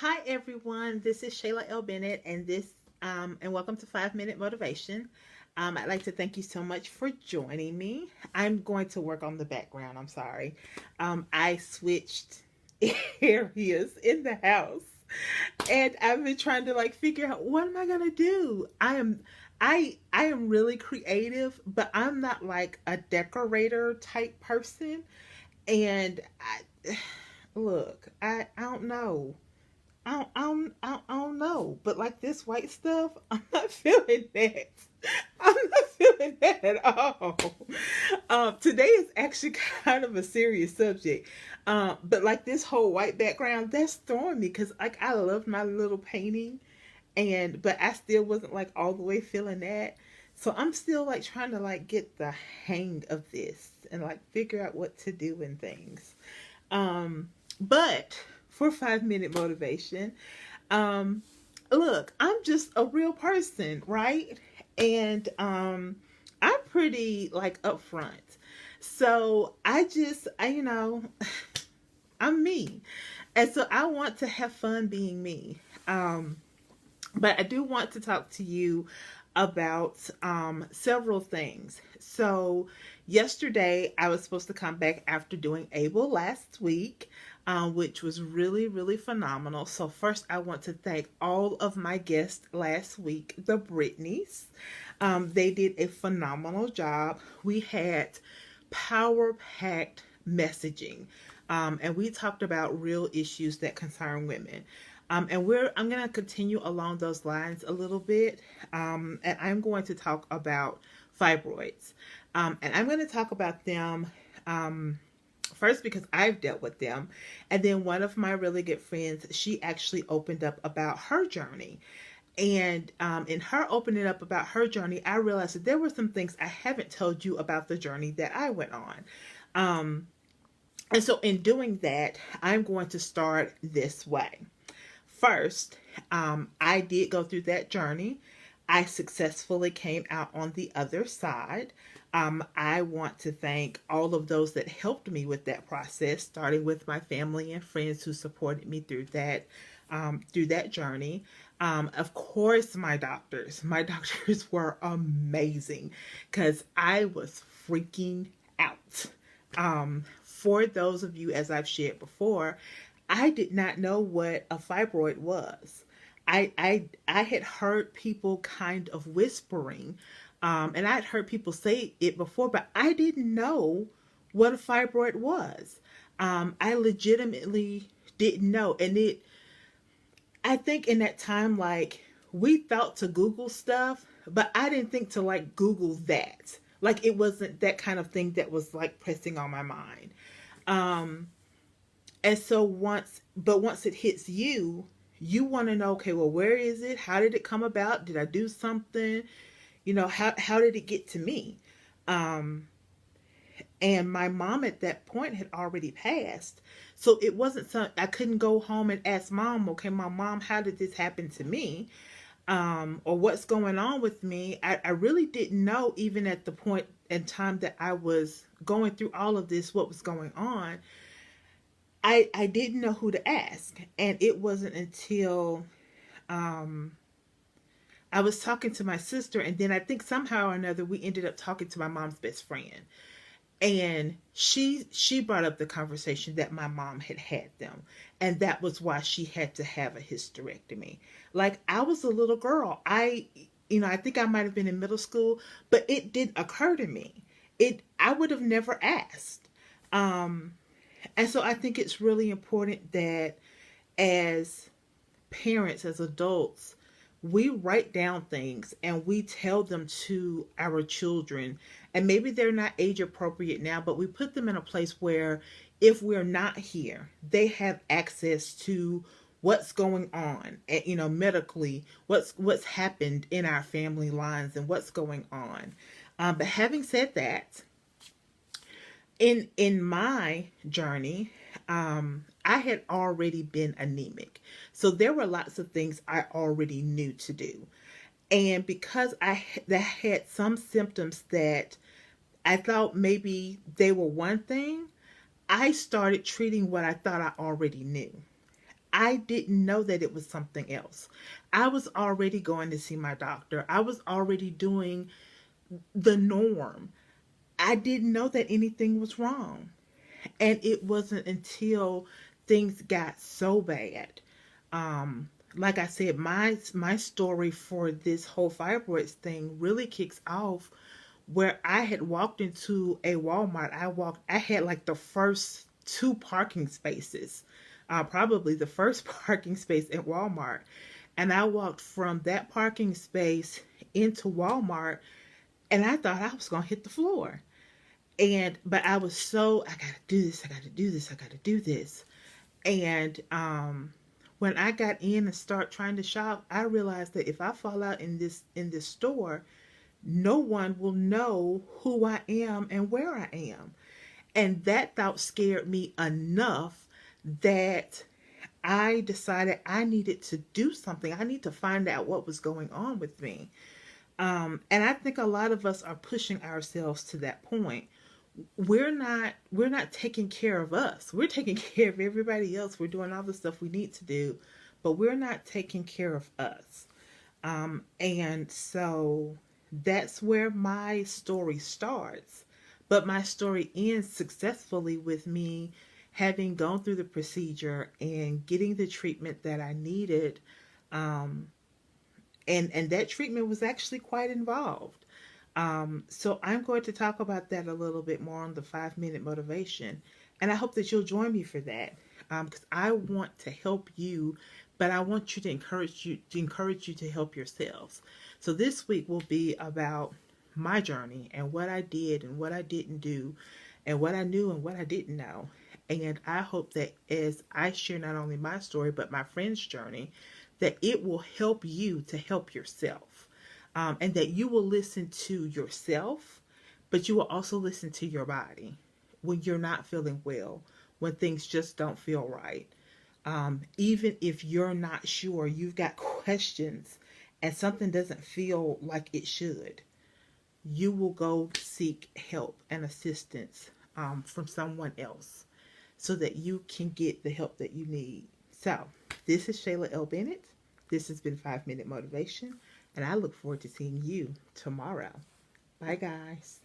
Hi everyone, this is Shayla L. Bennett, and welcome to 5 Minute Motivation. I'd like to thank you so much for joining me. I'm going to work on the background. I'm sorry. I switched areas in the house, and I've been trying to figure out what am I gonna do. I am really creative, but I'm not like a decorator type person. And look, I don't know. I don't know. But like this white stuff, I'm not feeling that. I'm not feeling that at all. Today is actually kind of a serious subject. But like this whole white background, that's throwing me because like I loved my little painting, and but I still wasn't like all the way feeling that. So I'm still like trying to like get the hang of this and like figure out what to do and things. But for 5 minute motivation, um, look, I'm just a real person, right? And I'm pretty like upfront. So I'm me. And so I want to have fun being me. But I do want to talk to you about several things. So, yesterday I was supposed to come back after doing Able last week, which was really, really phenomenal. So, first, I want to thank all of my guests last week, the Britneys. They did a phenomenal job. We had power packed messaging. And we talked about real issues that concern women. I'm going to continue along those lines a little bit. And I'm going to talk about fibroids. And I'm going to talk about them first because I've dealt with them. And then one of my really good friends, she actually opened up about her journey. And in her opening up about her journey, I realized that there were some things I haven't told you about the journey that I went on. And so, in doing that, I'm going to start this way. First, I did go through that journey. I successfully came out on the other side. I want to thank all of those that helped me with that process, starting with my family and friends who supported me through that journey. Of course, my doctors. My doctors were amazing because I was freaking out. For those of you, as I've shared before, I did not know what a fibroid was. I had heard people kind of whispering, and I'd heard people say it before, but I didn't know what a fibroid was. I legitimately didn't know, and it. I think in that time, like we thought to Google stuff, but I didn't think to like Google that. Like it wasn't that kind of thing that was like pressing on my mind. Um, And so once it hits you, you want to know, okay, well, where is it? How did it come about? Did I do something? How did it get to me? Um, and my mom at that point had already passed. So it wasn't some I couldn't go home and ask mom, okay, my mom, how did this happen to me? Or what's going on with me? I really didn't know even at the point in time that I was going through all of this, what was going on. I didn't know who to ask. And it wasn't until um, I was talking to my sister, and then I think somehow or another we ended up talking to my mom's best friend. And she brought up the conversation that my mom had them, and that was why she had to have a hysterectomy. Like I was a little girl. I think I might have been in middle school, but it didn't occur to me. I would have never asked. Um, and so I think it's really important that as parents, as adults, we write down things and we tell them to our children. And maybe they're not age appropriate now, but we put them in a place where if we're not here, they have access to what's going on, medically, what's happened in our family lines and what's going on. But having said that, in my journey, I had already been anemic, so there were lots of things I already knew to do. And because that had some symptoms that I thought maybe they were one thing, I started treating what I thought I already knew. I didn't know that it was something else. I was already going to see my doctor. I was already doing the norm. I didn't know that anything was wrong. And it wasn't until things got so bad. Like I said, my story for this whole fibroids thing really kicks off where I had walked into a Walmart. I had like the first two parking spaces, probably the first parking space in Walmart. And I walked from that parking space into Walmart, and I thought I was going to hit the floor. But I was so, I got to do this, I got to do this, I got to do this. And when I got in and start trying to shop, I realized that if I fall out in this store, no one will know who I am and where I am. And that thought scared me enough that I decided I needed to do something. I need to find out what was going on with me. And I think a lot of us are pushing ourselves to that point. We're not taking care of us. We're taking care of everybody else. We're doing all the stuff we need to do, but we're not taking care of us. And so that's where my story starts. But my story ends successfully with me having gone through the procedure and getting the treatment that I needed. Um, and that treatment was actually quite involved. So I'm going to talk about that a little bit more on the 5 minute motivation. And I hope that you'll join me for that. Because I want to help you, but I want you to encourage you to help yourselves. So this week will be about my journey and what I did and what I didn't do and what I knew and what I didn't know. And I hope that as I share not only my story, but my friend's journey, that it will help you to help yourself. And that you will listen to yourself, but you will also listen to your body when you're not feeling well, when things just don't feel right. Even if you're not sure, you've got questions, and something doesn't feel like it should, you will go seek help and assistance from someone else so that you can get the help that you need. So, this is Shayla L. Bennett. This has been 5 Minute Motivation, and I look forward to seeing you tomorrow. Bye, guys.